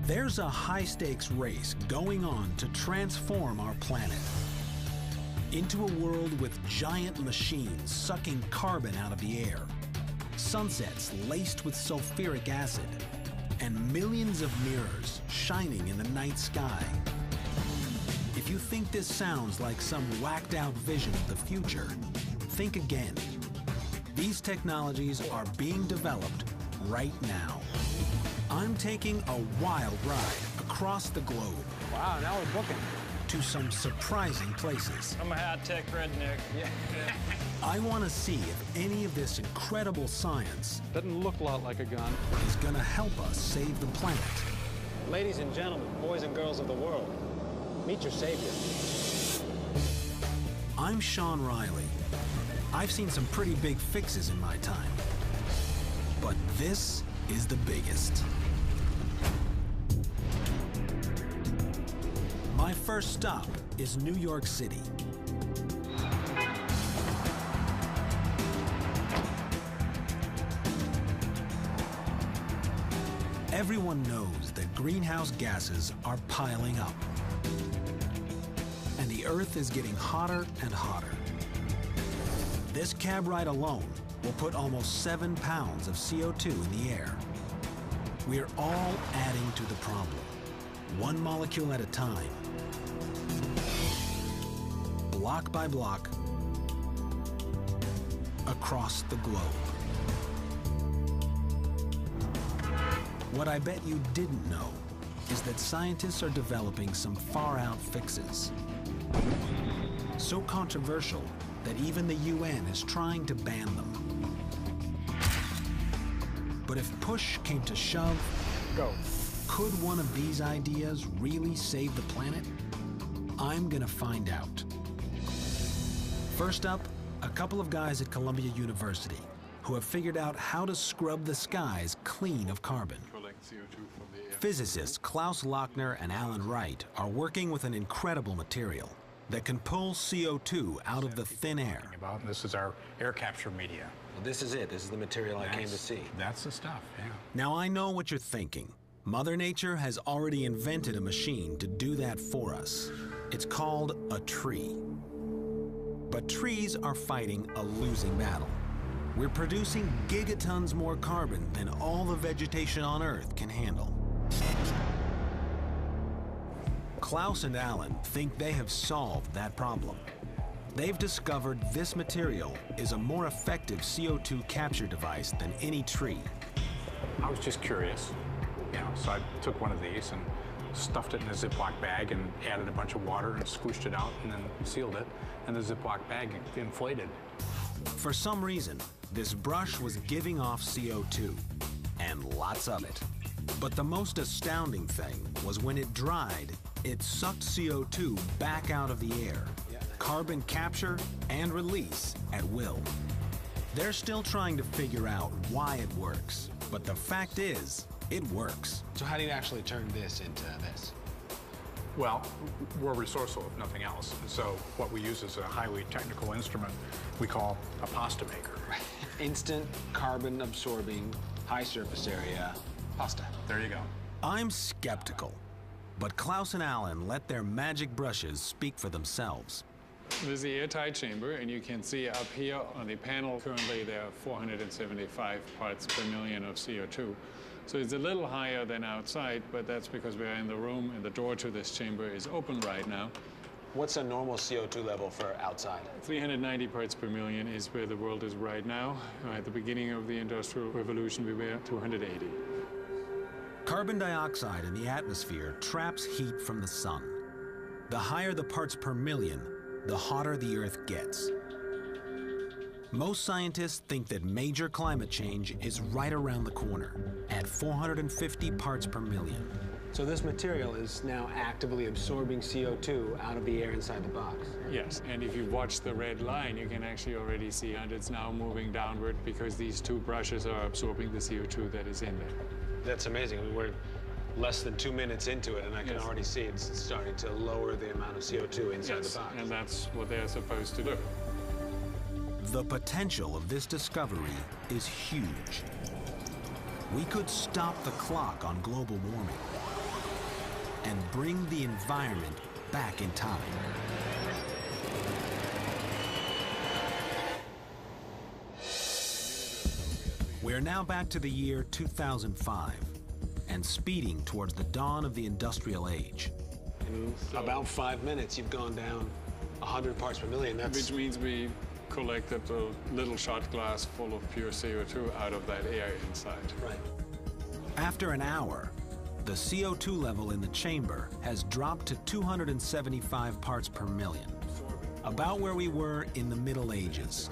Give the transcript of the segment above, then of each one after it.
There's a high-stakes race going on to transform our planet into a world with giant machines sucking carbon out of the air, sunsets laced with sulfuric acid, and millions of mirrors shining in the night sky. If you think this sounds like some whacked-out vision of the future, think again. These technologies are being developed right now. I'm taking a wild ride across the globe. Wow, now we're booking. To some surprising places. I'm a high-tech redneck. Yeah. I want to see if any of this incredible science Doesn't look a lot like a gun. is going to help us save the planet. Ladies and gentlemen, boys and girls of the world, meet your savior. I'm Sean Riley. I've seen some pretty big fixes in my time, but this is the biggest. My first stop is New York City. Everyone knows that greenhouse gases are piling up, and the Earth is getting hotter and hotter. This cab ride alone will put almost 7 pounds of CO2 in the air. We're all adding to the problem, one molecule at a time, block by block, across the globe. What I bet you didn't know is that scientists are developing some far-out fixes. So controversial that even the UN is trying to ban them. But if push came to shove, could one of these ideas really save the planet? I'm gonna find out. First up, a couple of guys at Columbia University who have figured out how to scrub the skies clean of carbon. Physicists Klaus Lochner and Alan Wright are working with an incredible material that can pull CO2 out of the thin air. This is our air capture media. Well, this is it. This is the material I came to see. That's the stuff, yeah. Now I know what you're thinking. Mother Nature has already invented a machine to do that for us. It's called a tree. But trees are fighting a losing battle. We're producing gigatons more carbon than all the vegetation on Earth can handle. Klaus and Alan think they have solved that problem. They've discovered this material is a more effective CO2 capture device than any tree. I was just curious, so I took one of these and stuffed it in a Ziploc bag and added a bunch of water and squished it out and then sealed it, and the Ziploc bag inflated. For some reason, this brush was giving off CO2, and lots of it. But the most astounding thing was when it dried, it sucked CO2 back out of the air. Carbon capture and release at will. They're still trying to figure out why it works, but the fact is, it works. So how do you actually turn this into this? Well, we're resourceful, if nothing else. So what we use is a highly technical instrument we call a pasta maker. Instant carbon absorbing, high surface area pasta. There you go. I'm skeptical, but Klaus and Alan let their magic brushes speak for themselves. This is the airtight chamber, and you can see up here on the panel, currently there are 475 parts per million of CO2. So it's a little higher than outside, but that's because we're in the room and the door to this chamber is open right now. What's a normal CO2 level for outside? 390 parts per million is where the world is right now. At the beginning of the Industrial Revolution, we were at 280. Carbon dioxide in the atmosphere traps heat from the sun. The higher the parts per million, the hotter the Earth gets. Most scientists think that major climate change is right around the corner, at 450 parts per million. So this material is now actively absorbing CO2 out of the air inside the box? Yes, and if you watch the red line, you can actually already see, and it's now moving downward because these two brushes are absorbing the CO2 that is in there. That's amazing. We're less than 2 minutes into it, and I can already see it's starting to lower the amount of CO2 inside the box. And that's what they're supposed to do. The potential of this discovery is huge. We could stop the clock on global warming. and bring the environment back in time. We're now back to the year 2005 and speeding towards the dawn of the industrial age. In about 5 minutes, you've gone down 100 parts per million. Which means we collected a little shot glass full of pure CO2 out of that air inside. Right. After an hour, the CO2 level in the chamber has dropped to 275 parts per million, about where we were in the Middle Ages.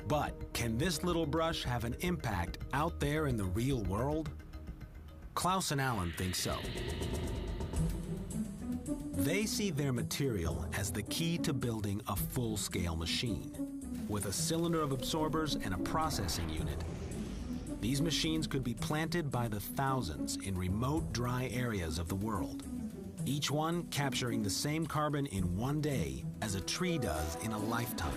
But can this little brush have an impact out there in the real world? Klaus and Alan think so. They see their material as the key to building a full-scale machine, with a cylinder of absorbers and a processing unit. These machines could be planted by the thousands in remote, dry areas of the world, each one capturing the same carbon in one day as a tree does in a lifetime.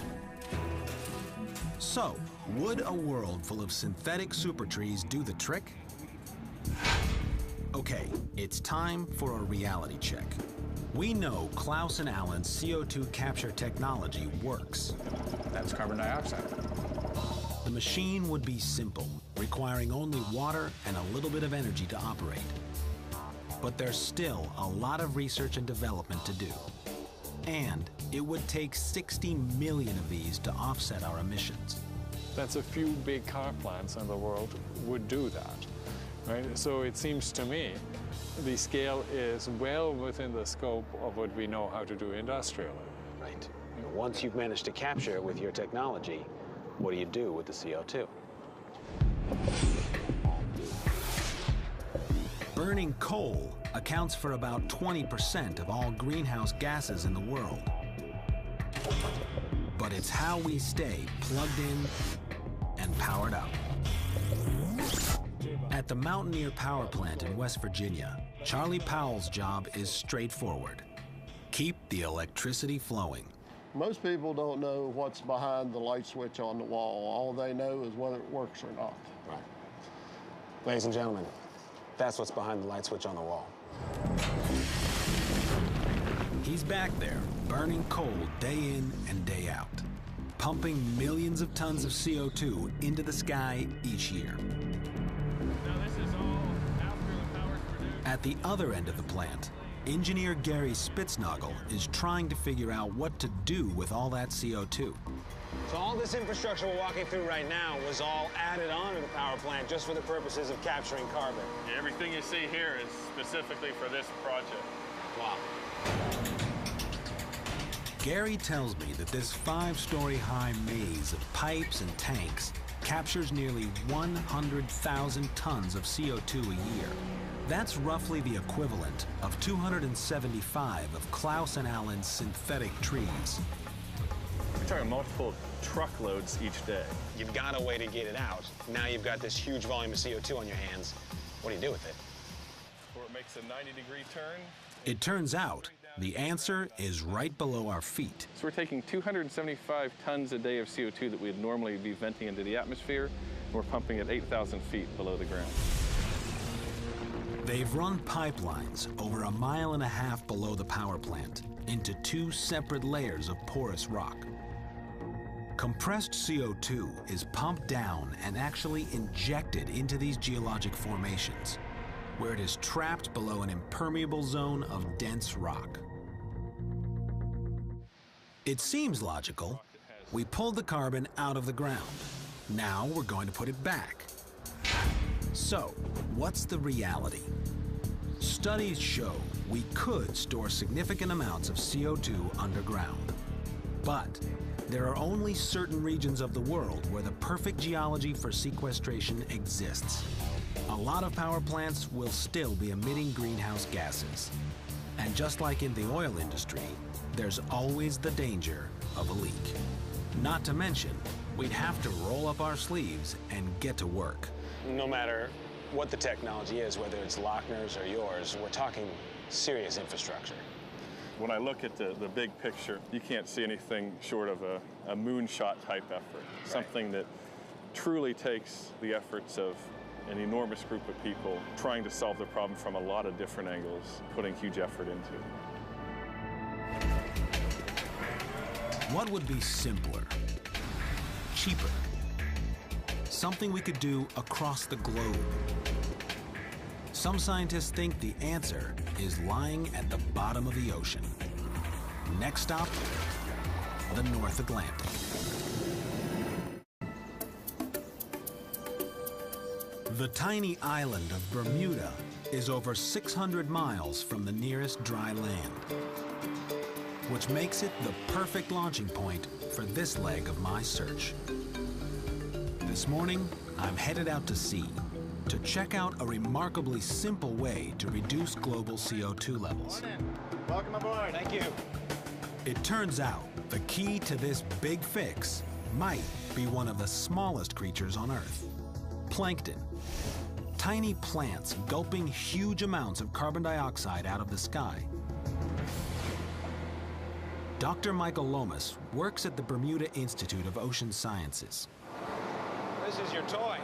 So, would a world full of synthetic super trees do the trick? Okay, it's time for a reality check. We know Klaus and Alan's CO2 capture technology works. That's carbon dioxide. The machine would be simple, requiring only water and a little bit of energy to operate. But there's still a lot of research and development to do. And it would take 60 million of these to offset our emissions. That's a few big car plants in the world would do that, right? So it seems to me the scale is well within the scope of what we know how to do industrially. Right. Once you've managed to capture it with your technology, what do you do with the CO2? Burning coal accounts for about 20% of all greenhouse gases in the world. But it's how we stay plugged in and powered up. At the Mountaineer Power Plant in West Virginia, Charlie Powell's job is straightforward. Keep the electricity flowing. Most people don't know what's behind the light switch on the wall. All they know is whether it works or not. Right. Ladies and gentlemen, that's what's behind the light switch on the wall. He's back there, burning coal day in and day out, pumping millions of tons of CO2 into the sky each year. Now this is all after the power's produced. At the other end of the plant, engineer Gary Spitznagel is trying to figure out what to do with all that CO2. So all this infrastructure we're walking through right now was all added onto the power plant just for the purposes of capturing carbon. Everything you see here is specifically for this project. Wow. Gary tells me that this 5-story high maze of pipes and tanks captures nearly 100,000 tons of CO2 a year. That's roughly the equivalent of 275 of Klaus and Alan's synthetic trees. We're talking multiple truckloads each day. You've got a way to get it out. Now you've got this huge volume of CO2 on your hands. What do you do with it? Before it makes a 90-degree turn. It turns out the answer is right below our feet. So we're taking 275 tons a day of CO2 that we'd normally be venting into the atmosphere, and we're pumping at 8,000 feet below the ground. They've run pipelines over 1.5 miles below the power plant into 2 separate layers of porous rock. Compressed CO2 is pumped down and actually injected into these geologic formations, where it is trapped below an impermeable zone of dense rock. It seems logical. We pulled the carbon out of the ground. Now we're going to put it back. So, what's the reality? Studies show we could store significant amounts of CO2 underground. But there are only certain regions of the world where the perfect geology for sequestration exists. A lot of power plants will still be emitting greenhouse gases. And just like in the oil industry, there's always the danger of a leak. Not to mention, we'd have to roll up our sleeves and get to work. No matter what the technology is, whether it's Lochner's or yours, we're talking serious infrastructure. When I look at the big picture, you can't see anything short of a moonshot type effort, something that truly takes the efforts of an enormous group of people trying to solve the problem from a lot of different angles, putting huge effort into it. What would be simpler, cheaper, something we could do across the globe? Some scientists think the answer is lying at the bottom of the ocean. Next stop, the North Atlantic. The tiny island of Bermuda is over 600 miles from the nearest dry land, which makes it the perfect launching point for this leg of my search. This morning, I'm headed out to sea to check out a remarkably simple way to reduce global CO2 levels. Welcome aboard. Thank you. It turns out the key to this big fix might be one of the smallest creatures on Earth, plankton. Tiny plants gulping huge amounts of carbon dioxide out of the sky. Dr. Michael Lomas works at the Bermuda Institute of Ocean Sciences. This is your toy.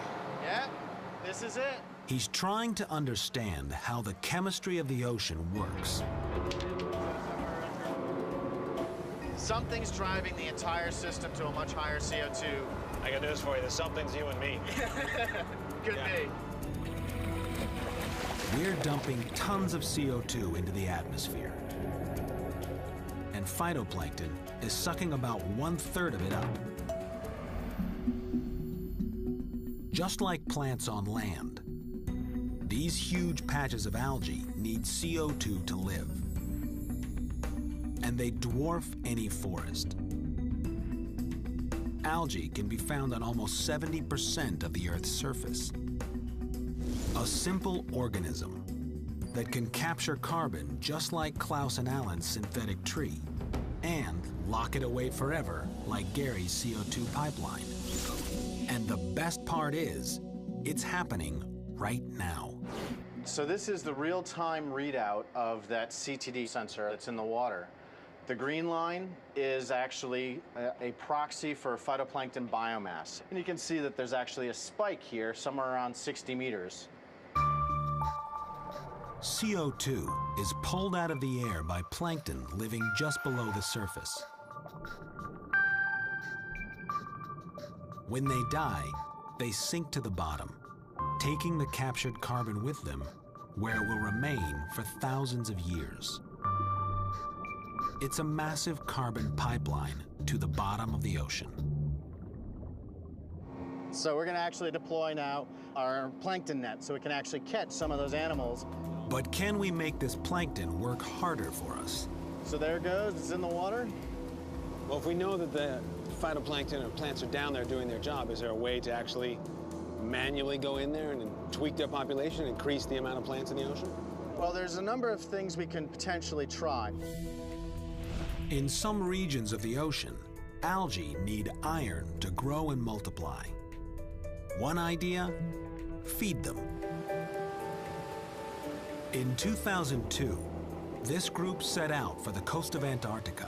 Yeah, this is it. He's trying to understand how the chemistry of the ocean works. Something's driving the entire system to a much higher CO2. I got news for you. The something's you and me. Could be. We're dumping tons of CO2 into the atmosphere. And phytoplankton is sucking about 1/3 of it up. Just like plants on land, these huge patches of algae need CO2 to live. And they dwarf any forest. Algae can be found on almost 70% of the Earth's surface. A simple organism that can capture carbon just like Klaus and Allen's synthetic tree and lock it away forever like Gary's CO2 pipeline. And the best part is, it's happening right now. So this is the real-time readout of that CTD sensor that's in the water. The green line is actually a proxy for phytoplankton biomass. And you can see that there's actually a spike here, somewhere around 60 meters. CO2 is pulled out of the air by plankton living just below the surface. When they die, they sink to the bottom, taking the captured carbon with them, where it will remain for thousands of years. It's a massive carbon pipeline to the bottom of the ocean. So we're going to actually deploy now our plankton net so we can actually catch some of those animals. But can we make this plankton work harder for us? So there it goes, it's in the water. Well, if we know that the phytoplankton or plants are down there doing their job, is there a way to actually manually go in there and tweak their population and increase the amount of plants in the ocean? Well, there's a number of things we can potentially try. In some regions of the ocean, algae need iron to grow and multiply. One idea? Feed them. In 2002, this group set out for the coast of Antarctica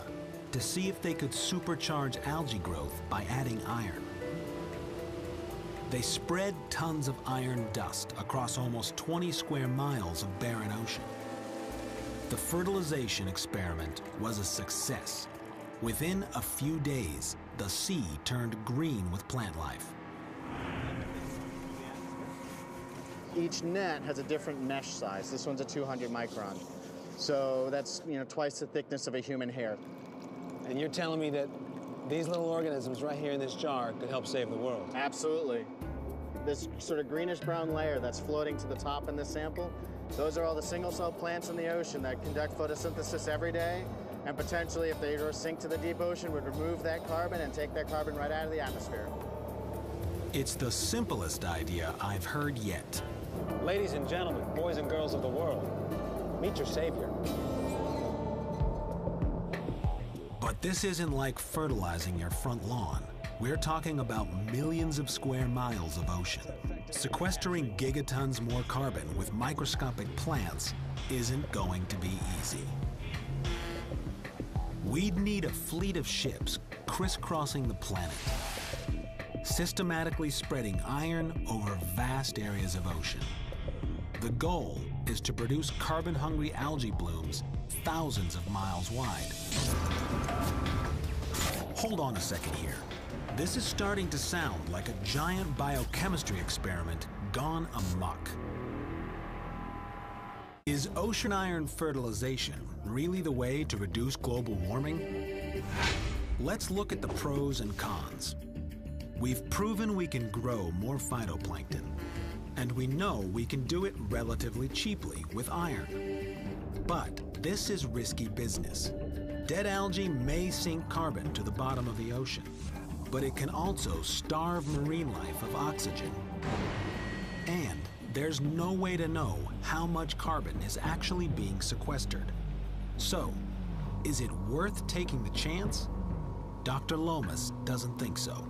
to see if they could supercharge algae growth by adding iron. They spread tons of iron dust across almost 20 square miles of barren ocean. The fertilization experiment was a success. Within a few days, the sea turned green with plant life. Each net has a different mesh size. This one's a 200 micron. So that's, twice the thickness of a human hair. And you're telling me that these little organisms right here in this jar could help save the world? Absolutely. This sort of greenish-brown layer that's floating to the top in this sample, those are all the single-cell plants in the ocean that conduct photosynthesis every day, and potentially, if they were to sink to the deep ocean, would remove that carbon and take that carbon right out of the atmosphere. It's the simplest idea I've heard yet. Ladies and gentlemen, boys and girls of the world, meet your savior. But this isn't like fertilizing your front lawn. We're talking about millions of square miles of ocean. Sequestering gigatons more carbon with microscopic plants isn't going to be easy. We'd need a fleet of ships crisscrossing the planet. systematically spreading iron over vast areas of ocean. The goal is to produce carbon-hungry algae blooms thousands of miles wide. Hold on a second here. This is starting to sound like a giant biochemistry experiment gone amok. Is ocean iron fertilization really the way to reduce global warming? Let's look at the pros and cons. We've proven we can grow more phytoplankton, and we know we can do it relatively cheaply with iron. But this is risky business. Dead algae may sink carbon to the bottom of the ocean, but it can also starve marine life of oxygen. And there's no way to know how much carbon is actually being sequestered. So, is it worth taking the chance? Dr. Lomas doesn't think so.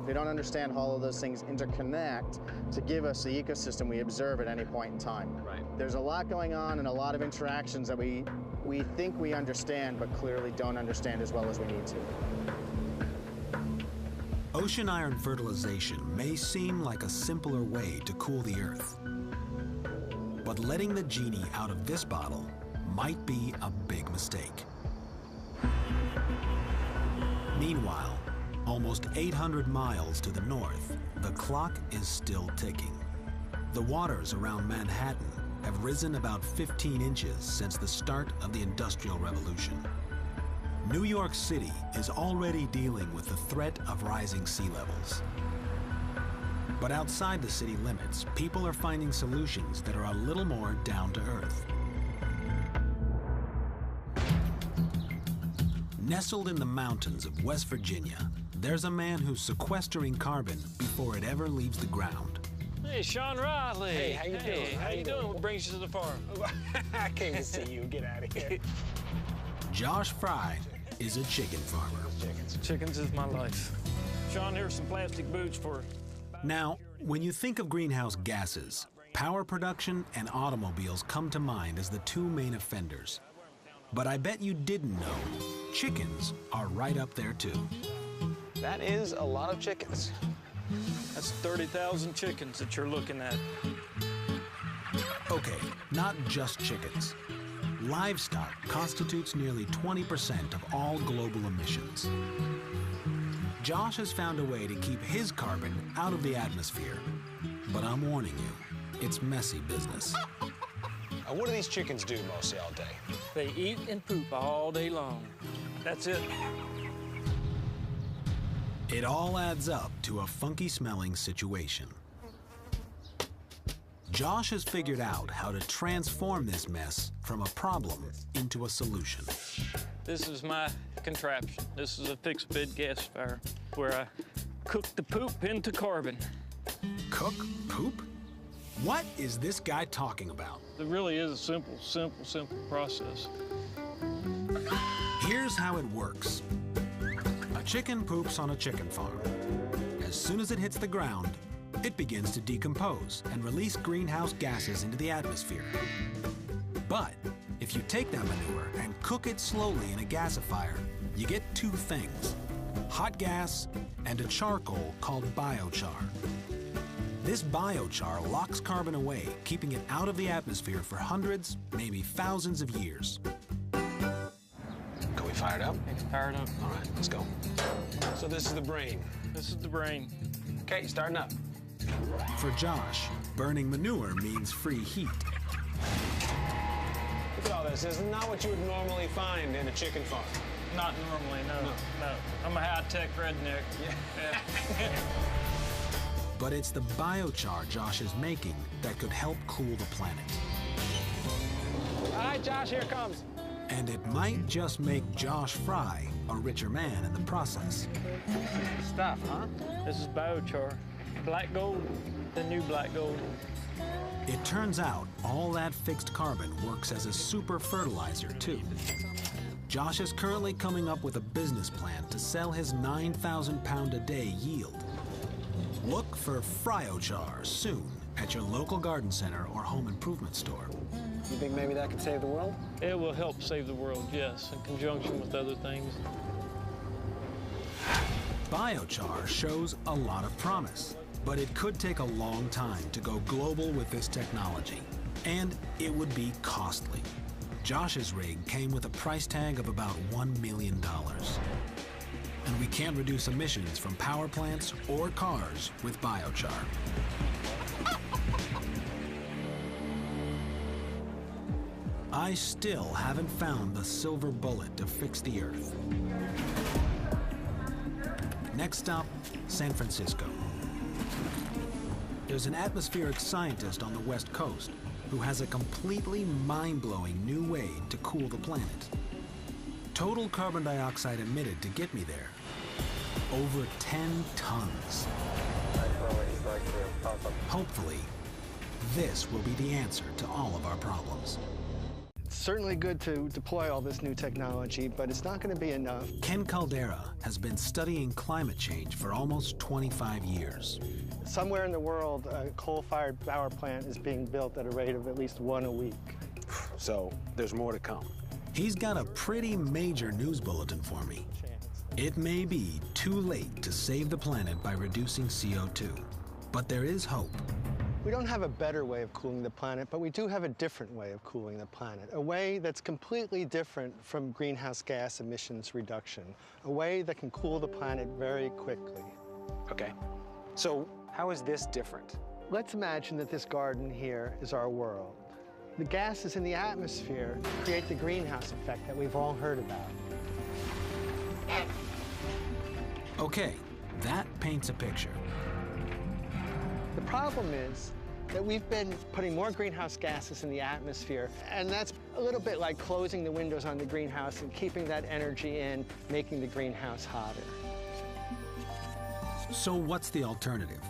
We don't understand how all of those things interconnect to give us the ecosystem we observe at any point in time. Right. There's a lot going on and a lot of interactions that we think we understand, but clearly don't understand as well as we need to. Ocean iron fertilization may seem like a simpler way to cool the Earth. But letting the genie out of this bottle might be a big mistake. Meanwhile, almost 800 miles to the north, the clock is still ticking. The waters around Manhattan have risen about 15 inches since the start of the Industrial Revolution. New York City is already dealing with the threat of rising sea levels. But outside the city limits, people are finding solutions that are a little more down to earth. Nestled in the mountains of West Virginia, there's a man who's sequestering carbon before it ever leaves the ground. Hey, Sean Riley. Hey, how you doing? How you doing? What brings you to the farm? I came to see you. Get out of here. Josh Fry is a chicken farmer. Chickens is my life. Sean, here's some plastic boots for... Now, when you think of greenhouse gases, power production and automobiles come to mind as the two main offenders. But I bet you didn't know, chickens are right up there too. That is a lot of chickens. That's 30,000 chickens that you're looking at. Okay, not just chickens. Livestock constitutes nearly 20% of all global emissions. Josh has found a way to keep his carbon out of the atmosphere. But I'm warning you, it's messy business. What do these chickens do mostly all day? They eat and poop all day long. That's it. It all adds up to a funky-smelling situation. Josh has figured out how to transform this mess from a problem into a solution. This is my contraption. This is a fixed bed gasifier where I cook the poop into carbon. Cook poop? What is this guy talking about? It really is a simple process. Here's how it works. A chicken poops on a chicken farm. As soon as it hits the ground, it begins to decompose and release greenhouse gases into the atmosphere. But if you take that manure and cook it slowly in a gasifier, you get two things: hot gas and a charcoal called biochar. This biochar locks carbon away, keeping it out of the atmosphere for hundreds, maybe thousands of years. Can we fire it up? Fire it up. All right, let's go. So this is the brain. This is the brain. Okay, starting up. For Josh, burning manure means free heat. Look at all this. This is not what you would normally find in a chicken farm. Not normally, no. I'm a high-tech redneck. Yeah. But it's the biochar Josh is making that could help cool the planet. All right, Josh, here it comes. And it might just make Josh Fry a richer man in the process. Stuff, huh? This is biochar. Black gold, the new black gold. It turns out all that fixed carbon works as a super fertilizer, too. Josh is currently coming up with a business plan to sell his 9,000-pound-a-day yield. Look for Fryochar soon at your local garden center or home improvement store. You think maybe that could save the world? It will help save the world, yes, in conjunction with other things. Biochar shows a lot of promise, but it could take a long time to go global with this technology, and it would be costly. Josh's rig came with a price tag of about $1 million. And we can't reduce emissions from power plants or cars with biochar. I still haven't found the silver bullet to fix the Earth. Next stop, San Francisco. There's an atmospheric scientist on the West Coast who has a completely mind-blowing new way to cool the planet. Total carbon dioxide emitted to get me there, over 10 tons. Hopefully, this will be the answer to all of our problems. It's certainly good to deploy all this new technology, but it's not going to be enough. Ken Caldera has been studying climate change for almost 25 years. Somewhere in the world, a coal-fired power plant is being built at a rate of at least one a week. So there's more to come. He's got a pretty major news bulletin for me. It may be too late to save the planet by reducing CO2, but there is hope. We don't have a better way of cooling the planet, but we do have a different way of cooling the planet, a way that's completely different from greenhouse gas emissions reduction, a way that can cool the planet very quickly. Okay, so how is this different? Let's imagine that this garden here is our world. The gases in the atmosphere create the greenhouse effect that we've all heard about. Okay, that paints a picture. The problem is that we've been putting more greenhouse gases in the atmosphere, and that's a little bit like closing the windows on the greenhouse and keeping that energy in, making the greenhouse hotter. So what's the alternative?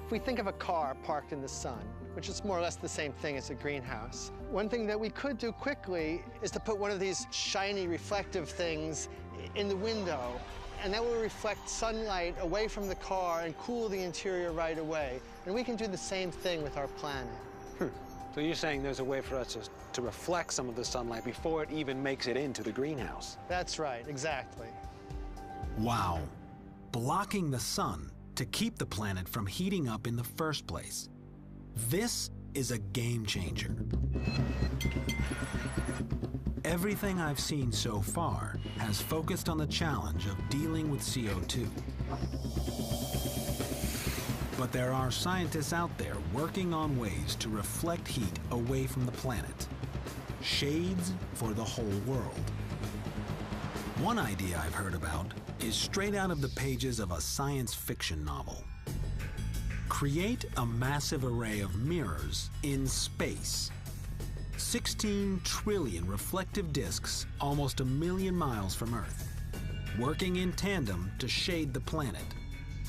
If we think of a car parked in the sun, which is more or less the same thing as a greenhouse, one thing that we could do quickly is to put one of these shiny reflective things in the window, and that will reflect sunlight away from the car and cool the interior right away. And we can do the same thing with our planet. So you're saying there's a way for us to reflect some of the sunlight before it even makes it into the greenhouse? That's right, exactly. Wow. Blocking the sun to keep the planet from heating up in the first place. This is a game changer. Everything I've seen so far has focused on the challenge of dealing with CO2. But there are scientists out there working on ways to reflect heat away from the planet. Shades for the whole world. One idea I've heard about is straight out of the pages of a science fiction novel. Create a massive array of mirrors in space. 16 trillion reflective disks almost 1 million miles from Earth, working in tandem to shade the planet.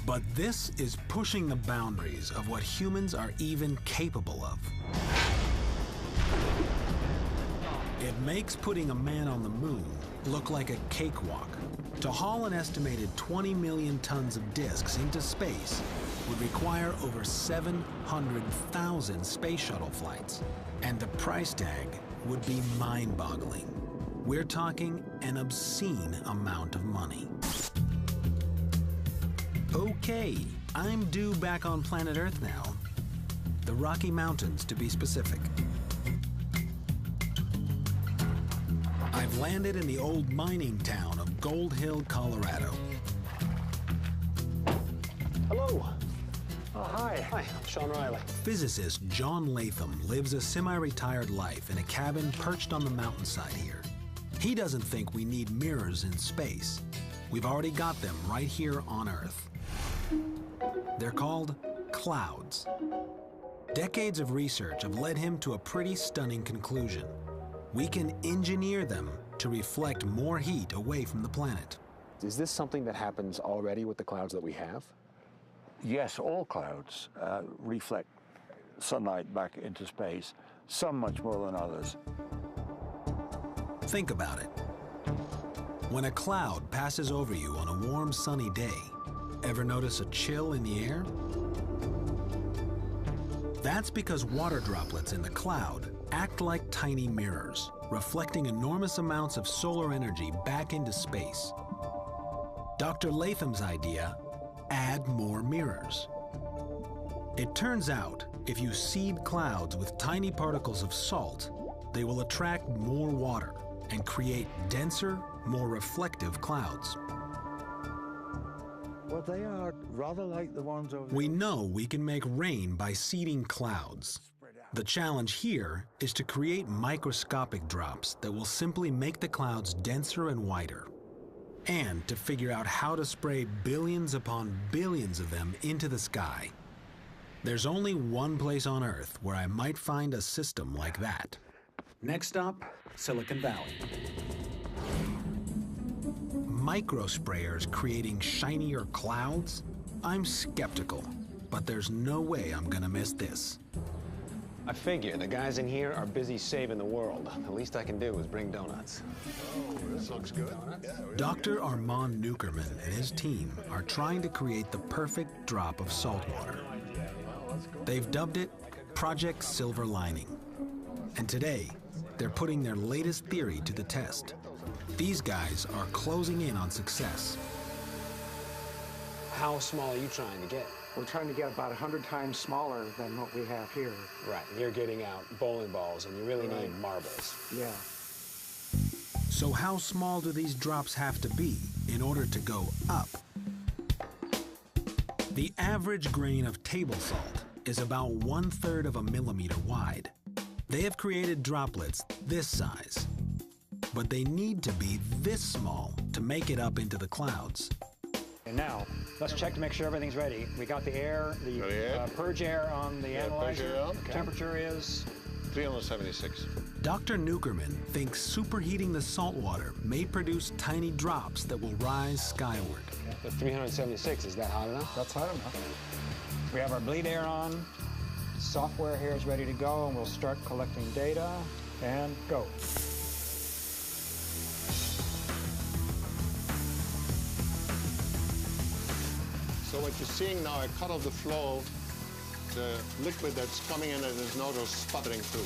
But this is pushing the boundaries of what humans are even capable of. It makes putting a man on the moon look like a cakewalk. To haul an estimated 20 million tons of disks into space would require over 700,000 space shuttle flights. And the price tag would be mind-boggling. We're talking an obscene amount of money. Okay, I'm due back on planet Earth now. The Rocky Mountains, to be specific. I've landed in the old mining town of Gold Hill, Colorado. Hello. Oh, hi. Hi, I'm Sean Riley. Physicist John Latham lives a semi-retired life in a cabin perched on the mountainside here. He doesn't think we need mirrors in space. We've already got them right here on Earth. They're called clouds. Decades of research have led him to a pretty stunning conclusion. We can engineer them to reflect more heat away from the planet. Is this something that happens already with the clouds that we have? Yes, all clouds reflect sunlight back into space, some much more than others. Think about it. When a cloud passes over you on a warm, sunny day, ever notice a chill in the air? That's because water droplets in the cloud act like tiny mirrors, reflecting enormous amounts of solar energy back into space. Dr. Latham's idea, add more mirrors. It turns out, if you seed clouds with tiny particles of salt, they will attract more water and create denser, more reflective clouds. Well, they are rather like the ones over there. We know we can make rain by seeding clouds. The challenge here is to create microscopic drops that will simply make the clouds denser and whiter, and to figure out how to spray billions upon billions of them into the sky. There's only one place on Earth where I might find a system like that. Next stop, Silicon Valley. Microsprayers creating shinier clouds? I'm skeptical, but there's no way I'm gonna miss this. I figure the guys in here are busy saving the world. The least I can do is bring donuts. Oh, this looks good. Yeah, Dr. Armand Nukerman and his team are trying to create the perfect drop of salt water. They've dubbed it Project Silver Lining. And today, they're putting their latest theory to the test. These guys are closing in on success. How small are you trying to get? We're trying to get about 100 times smaller than what we have here. Right, you're getting out bowling balls, and you really need marbles. Yeah. So how small do these drops have to be in order to go up? The average grain of table salt is about 1/3 of a millimeter wide. They have created droplets this size, but they need to be this small to make it up into the clouds. And now, let's check to make sure everything's ready. We got the air, the purge air on the analyzer. Okay. Temperature is 376. Dr. Nukerman thinks superheating the salt water may produce tiny drops that will rise skyward. But 376, is that hot enough? That's hot enough. We have our bleed air on. Software here is ready to go, and we'll start collecting data and go. So what you're seeing now, a cut of the flow, the liquid that's coming in, and there's no sputtering through.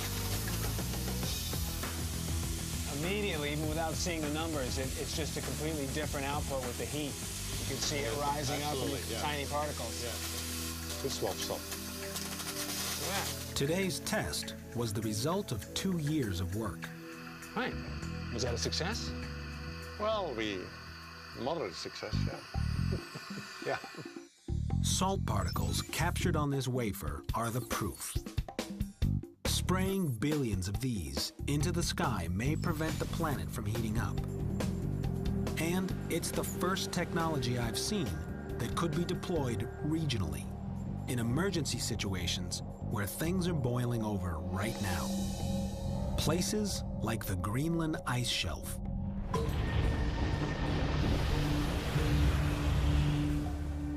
Immediately, even without seeing the numbers, it's just a completely different output with the heat. You can see it rising up in tiny particles. Yeah. This swaps up. Yeah. Today's test was the result of 2 years of work. Right. Was that a success? Well, moderate success, yeah. Yeah. Salt particles captured on this wafer are the proof. Spraying billions of these into the sky may prevent the planet from heating up. And it's the first technology I've seen that could be deployed regionally, in emergency situations where things are boiling over right now. Places like the Greenland ice shelf.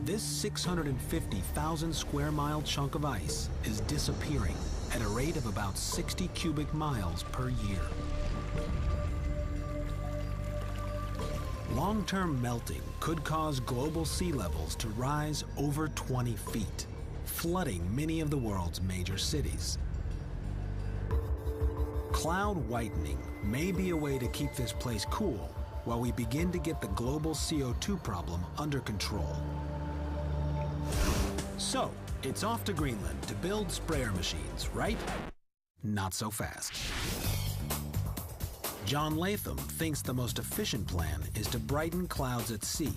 This 650,000 square mile chunk of ice is disappearing at a rate of about 60 cubic miles per year. Long-term melting could cause global sea levels to rise over 20 feet, flooding many of the world's major cities. Cloud whitening may be a way to keep this place cool while we begin to get the global CO2 problem under control. So, it's off to Greenland to build sprayer machines, right? Not so fast. John Latham thinks the most efficient plan is to brighten clouds at sea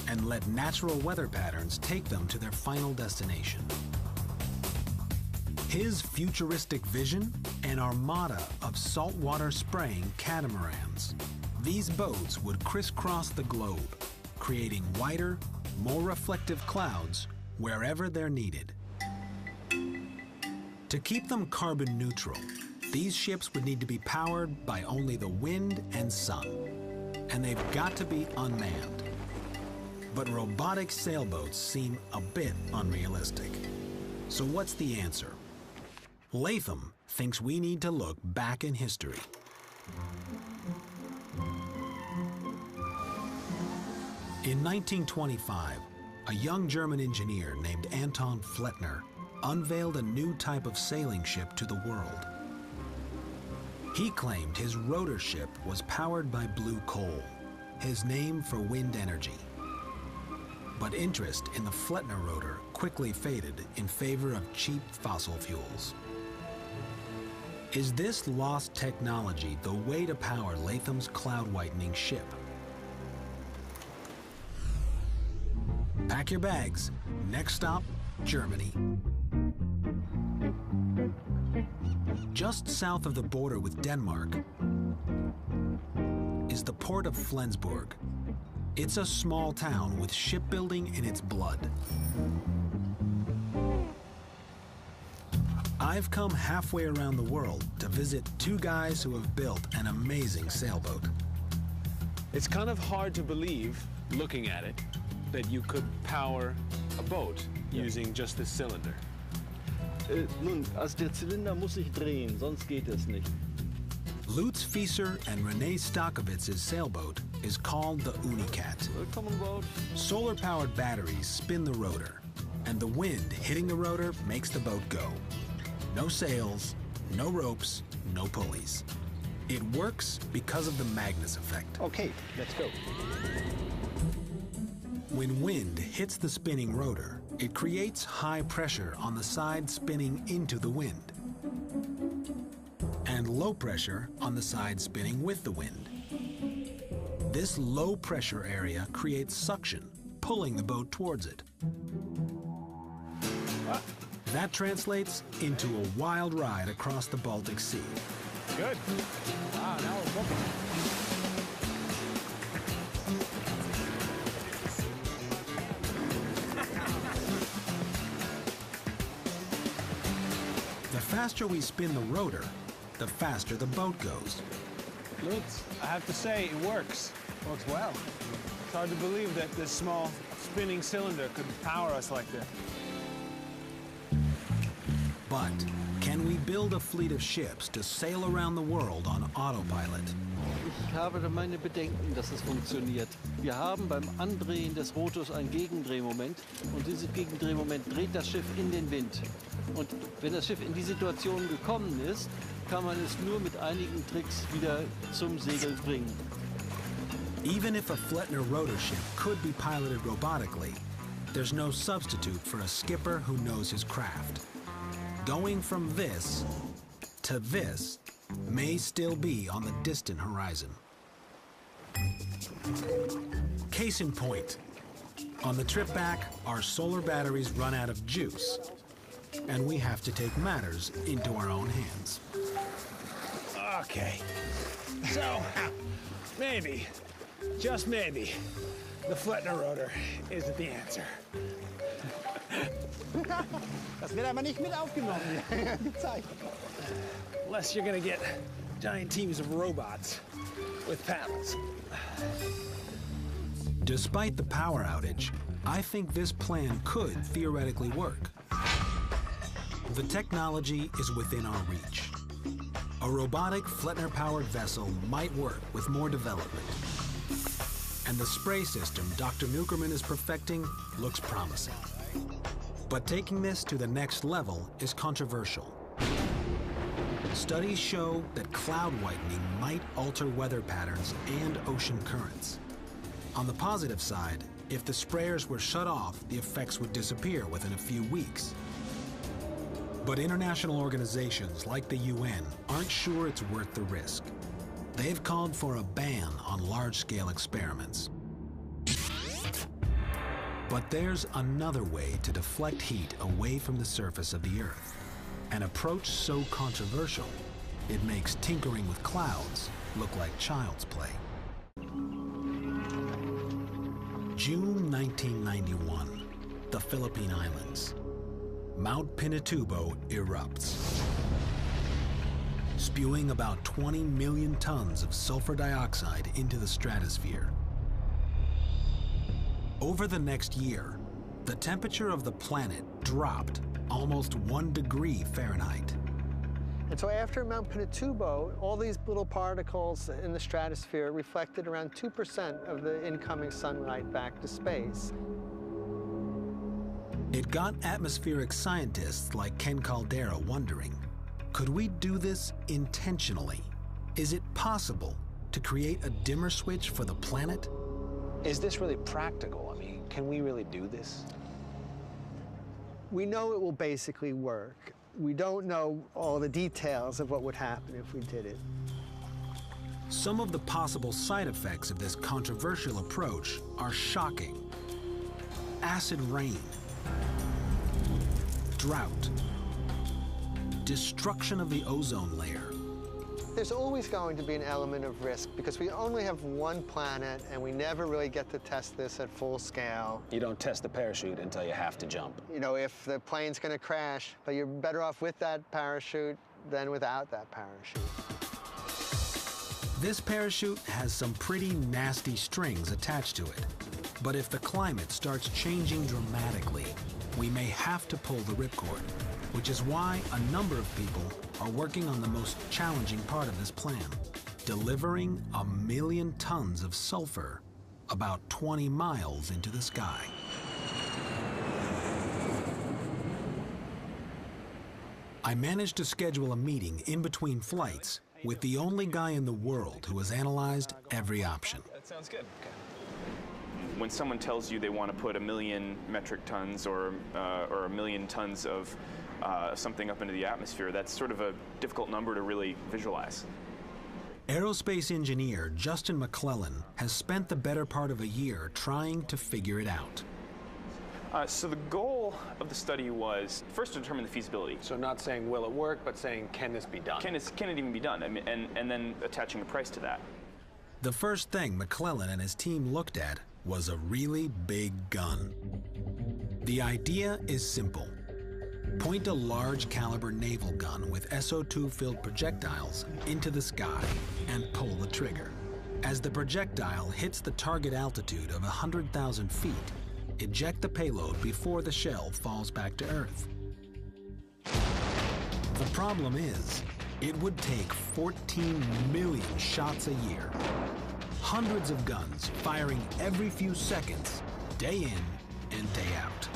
and let natural weather patterns take them to their final destination. His futuristic vision? An armada of saltwater spraying catamarans. These boats would crisscross the globe, creating whiter, more reflective clouds wherever they're needed. To keep them carbon neutral, these ships would need to be powered by only the wind and sun, and they've got to be unmanned. But robotic sailboats seem a bit unrealistic. So what's the answer? Latham thinks we need to look back in history. In 1925, a young German engineer named Anton Flettner unveiled a new type of sailing ship to the world. He claimed his rotor ship was powered by blue coal, his name for wind energy. But interest in the Flettner rotor quickly faded in favor of cheap fossil fuels. Is this lost technology the way to power Latham's cloud whitening ship? Pack your bags. Next stop, Germany. Just south of the border with Denmark is the port of Flensburg. It's a small town with shipbuilding in its blood. I've come halfway around the world to visit two guys who have built an amazing sailboat. It's kind of hard to believe, looking at it, that you could power a boat using just this cylinder. Nun, also der Zylinder muss sich drehen, sonst geht es nicht. Lutz Fieser and Renee Stockowitz's sailboat is called the Unicat. Solar-powered batteries spin the rotor, and the wind hitting the rotor makes the boat go. No sails, no ropes, no pulleys. It works because of the Magnus effect. Okay, let's go. When wind hits the spinning rotor, it creates high pressure on the side spinning into the wind, and low pressure on the side spinning with the wind. This low pressure area creates suction, pulling the boat towards it. That translates into a wild ride across the Baltic Sea. Good. Wow, now we're booking. The faster we spin the rotor, the faster the boat goes. Lutz, I have to say, it works. Works well. It's hard to believe that this small spinning cylinder could power us like this. But can we build a fleet of ships to sail around the world on autopilot? Ich habe da meine Bedenken, dass es funktioniert. Wir haben beim Andrehen des Rotors ein Gegendrehmoment und dieses Gegendrehmoment dreht das Schiff in den Wind. Und wenn das Schiff in die Situation gekommen ist, kann man es nur mit einigen Tricks wieder zum Segel bringen. Even if a Flettner rotor ship could be piloted robotically, there's no substitute for a skipper who knows his craft. Going from this to this may still be on the distant horizon. Case in point, on the trip back, our solar batteries run out of juice, and we have to take matters into our own hands. Okay, so maybe, just maybe, the Flettner rotor isn't the answer. Das wird aber nicht mit aufgenommen. Gezeigt. Unless you're gonna get giant teams of robots with paddles. Despite the power outage, I think this plan could theoretically work. The technology is within our reach. A robotic Flettner-powered vessel might work with more development. And the spray system Dr. Nukerman is perfecting looks promising. But taking this to the next level is controversial. Studies show that cloud whitening might alter weather patterns and ocean currents. On the positive side, if the sprayers were shut off, the effects would disappear within a few weeks. But international organizations like the UN aren't sure it's worth the risk. They've called for a ban on large-scale experiments. But there's another way to deflect heat away from the surface of the Earth. An approach so controversial, it makes tinkering with clouds look like child's play. June 1991, the Philippine Islands. Mount Pinatubo erupts, spewing about 20 million tons of sulfur dioxide into the stratosphere. Over the next year, the temperature of the planet dropped almost 1 degree Fahrenheit. And so after Mount Pinatubo, all these little particles in the stratosphere reflected around 2% of the incoming sunlight back to space. It got atmospheric scientists like Ken Caldera wondering, could we do this intentionally? Is it possible to create a dimmer switch for the planet? Is this really practical? I mean, Can we really do this? We know it will basically work. We don't know all the details of what would happen if we did it. Some of the possible side effects of this controversial approach are shocking. Acid rain, drought, destruction of the ozone layer. There's always going to be an element of risk because we only have one planet and we never really get to test this at full scale. You don't test the parachute until you have to jump. You know, if the plane's going to crash, but you're better off with that parachute than without that parachute. This parachute has some pretty nasty strings attached to it. But if the climate starts changing dramatically, we may have to pull the ripcord, which is why a number of people are working on the most challenging part of this plan, delivering 1 million tons of sulfur about 20 miles into the sky. I managed to schedule a meeting in between flights with the only guy in the world who has analyzed every option. That sounds good. When someone tells you they want to put 1 million metric tons or 1 million tons of something up into the atmosphere, that's sort of a difficult number to really visualize. Aerospace engineer Justin McClellan has spent the better part of a year trying to figure it out. So the goal of the study was first to determine the feasibility. So not saying will it work, but saying can this be done? Can it even be done? I mean, and then attaching a price to that. The first thing McClellan and his team looked at was a really big gun. The idea is simple. Point a large caliber naval gun with SO2-filled projectiles into the sky and pull the trigger. As the projectile hits the target altitude of 100,000 feet, eject the payload before the shell falls back to Earth. The problem is, it would take 14 million shots a year. Hundreds of guns firing every few seconds, day in and day out.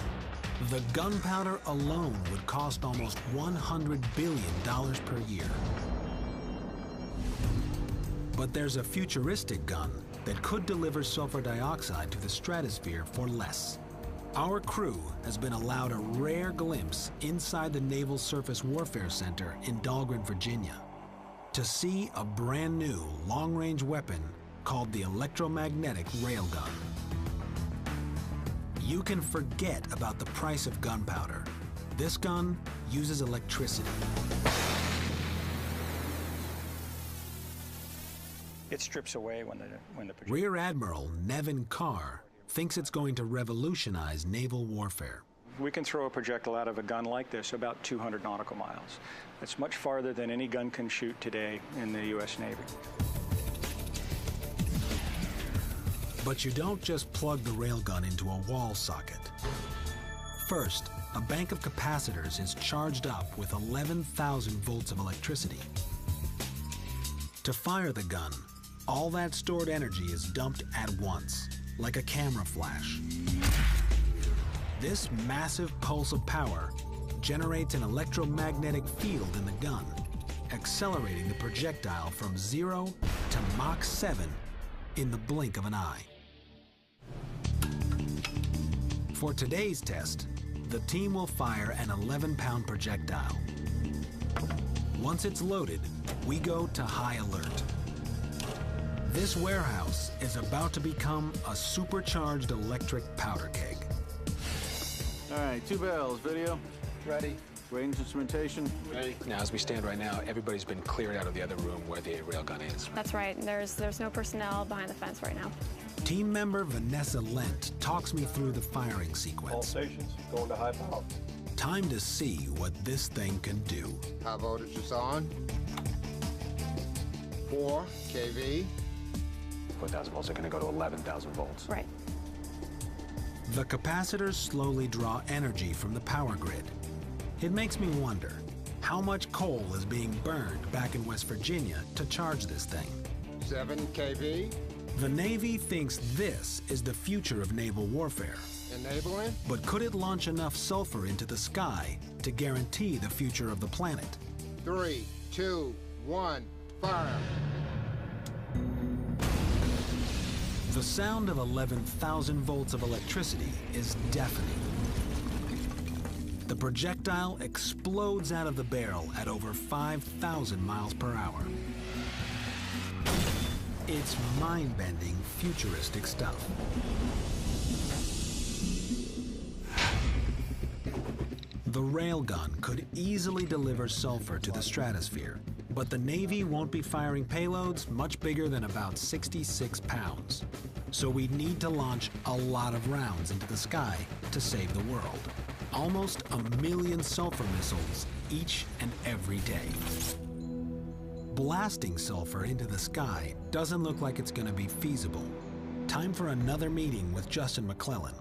The gunpowder alone would cost almost $100 billion per year. But there's a futuristic gun that could deliver sulfur dioxide to the stratosphere for less. Our crew has been allowed a rare glimpse inside the Naval Surface Warfare Center in Dahlgren, Virginia, to see a brand new long-range weapon called the electromagnetic railgun. You can forget about the price of gunpowder. This gun uses electricity. It strips away when the Rear Admiral Nevin Carr thinks it's going to revolutionize naval warfare. We can throw a projectile out of a gun like this about 200 nautical miles. That's much farther than any gun can shoot today in the U.S. Navy. But you don't just plug the railgun into a wall socket. First, a bank of capacitors is charged up with 11,000 volts of electricity. To fire the gun, all that stored energy is dumped at once, like a camera flash. This massive pulse of power generates an electromagnetic field in the gun, accelerating the projectile from 0 to Mach 7 in the blink of an eye. For today's test, the team will fire an 11-pound projectile. Once it's loaded, we go to high alert. This warehouse is about to become a supercharged electric powder keg. All right, 2 bells, video. Ready. Range instrumentation. Ready. Now, as we stand right now, everybody's been cleared out of the other room where the railgun is. That's right. There's no personnel behind the fence right now. Team member Vanessa Lent talks me through the firing sequence. All stations going to high power. Time to see what this thing can do. High voltage is on. 4 kV. 4,000 volts are going to go to 11,000 volts. Right. The capacitors slowly draw energy from the power grid. It makes me wonder, how much coal is being burned back in West Virginia to charge this thing? 7 kV. The Navy thinks this is the future of naval warfare. Enabling. But could it launch enough sulfur into the sky to guarantee the future of the planet? 3, 2, 1, fire. The sound of 11,000 volts of electricity is deafening. The projectile explodes out of the barrel at over 5,000 miles per hour. It's mind-bending, futuristic stuff. The railgun could easily deliver sulfur to the stratosphere, but the Navy won't be firing payloads much bigger than about 66 pounds. So we'd need to launch a lot of rounds into the sky to save the world. Almost 1 million sulfur missiles each and every day. Blasting sulfur into the sky doesn't look like it's going to be feasible. Time for another meeting with Justin McClellan.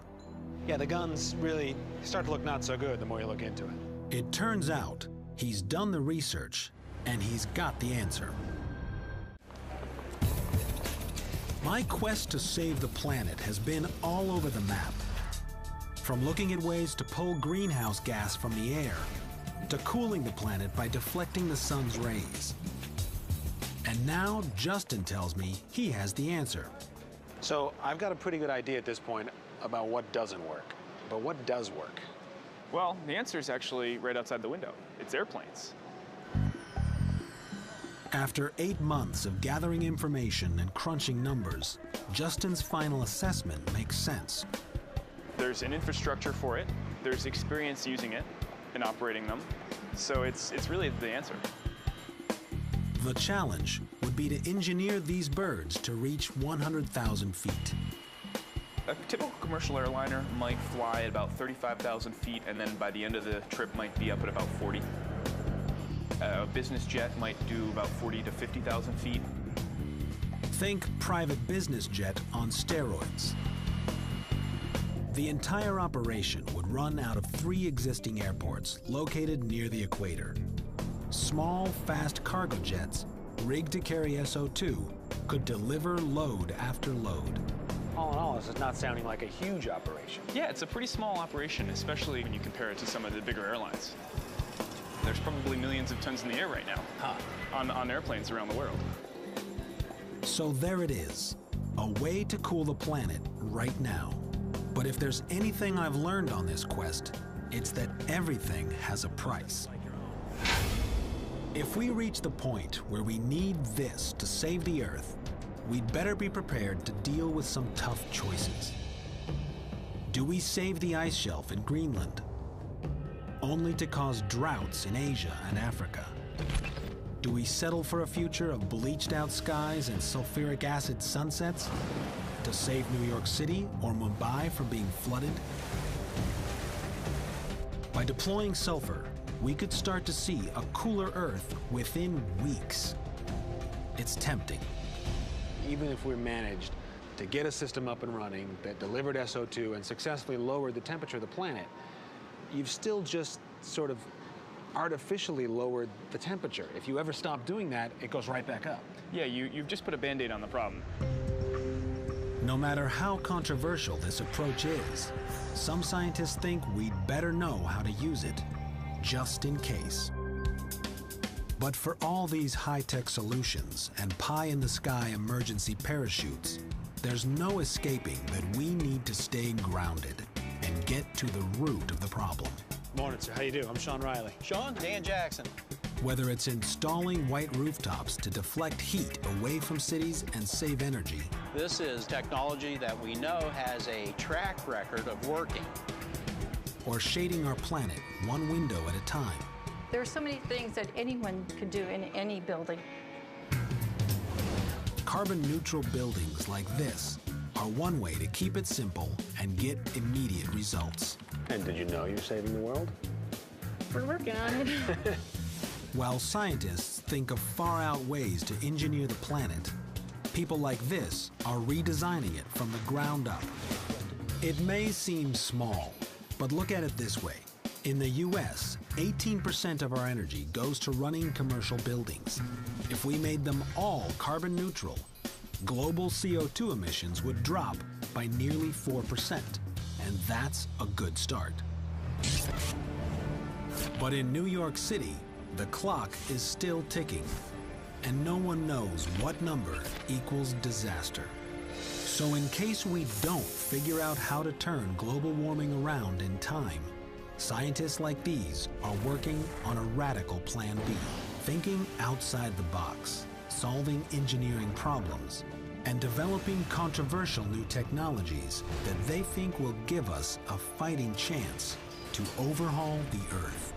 Yeah, the guns really start to look not so good the more you look into it. It turns out he's done the research and he's got the answer. My quest to save the planet has been all over the map. From looking at ways to pull greenhouse gas from the air, to cooling the planet by deflecting the sun's rays. And now Justin tells me he has the answer. So I've got a pretty good idea at this point about what doesn't work. But what does work? Well, the answer is actually right outside the window. It's airplanes. After 8 months of gathering information and crunching numbers, Justin's final assessment makes sense. There's an infrastructure for it. There's experience using it and operating them. So it's really the answer. The challenge would be to engineer these birds to reach 100,000 feet. A typical commercial airliner might fly at about 35,000 feet, and then by the end of the trip might be up at about 40. A business jet might do about 40 to 50,000 feet. Think private business jet on steroids. The entire operation would run out of 3 existing airports located near the equator. Small, fast cargo jets, rigged to carry SO2, could deliver load after load. All in all, this is not sounding like a huge operation. Yeah, it's a pretty small operation, especially when you compare it to some of the bigger airlines. There's probably millions of tons in the air right now on airplanes around the world. So there it is, a way to cool the planet right now. But if there's anything I've learned on this quest, it's that everything has a price. If we reach the point where we need this to save the Earth, we'd better be prepared to deal with some tough choices. Do we save the ice shelf in Greenland, only to cause droughts in Asia and Africa? Do we settle for a future of bleached out skies and sulfuric acid sunsets to save New York City or Mumbai from being flooded? By deploying sulfur, we could start to see a cooler Earth within weeks. It's tempting. Even if we managed to get a system up and running that delivered SO2 and successfully lowered the temperature of the planet, you've still just sort of artificially lowered the temperature. If you ever stop doing that, it goes right back up. Yeah, you've just put a Band-Aid on the problem. No matter how controversial this approach is, some scientists think we'd better know how to use it, just in case. But for all these high-tech solutions and pie-in-the-sky emergency parachutes, there's no escaping that we need to stay grounded and get to the root of the problem. Morning, sir. How you doing? I'm Sean Riley. Sean, Dan Jackson. Whether it's installing white rooftops to deflect heat away from cities and save energy. This is technology that we know has a track record of working. Or shading our planet one window at a time. There are so many things that anyone could do in any building. Carbon-neutral buildings like this are one way to keep it simple and get immediate results. And did you know you're saving the world? We're working on it. While scientists think of far-out ways to engineer the planet, people like this are redesigning it from the ground up. It may seem small, but look at it this way. In the US, 18% of our energy goes to running commercial buildings. If we made them all carbon neutral, global CO2 emissions would drop by nearly 4%, and that's a good start. But in New York City, the clock is still ticking, and no one knows what number equals disaster. So in case we don't figure out how to turn global warming around in time, scientists like these are working on a radical plan B, thinking outside the box, solving engineering problems, and developing controversial new technologies that they think will give us a fighting chance to overhaul the Earth.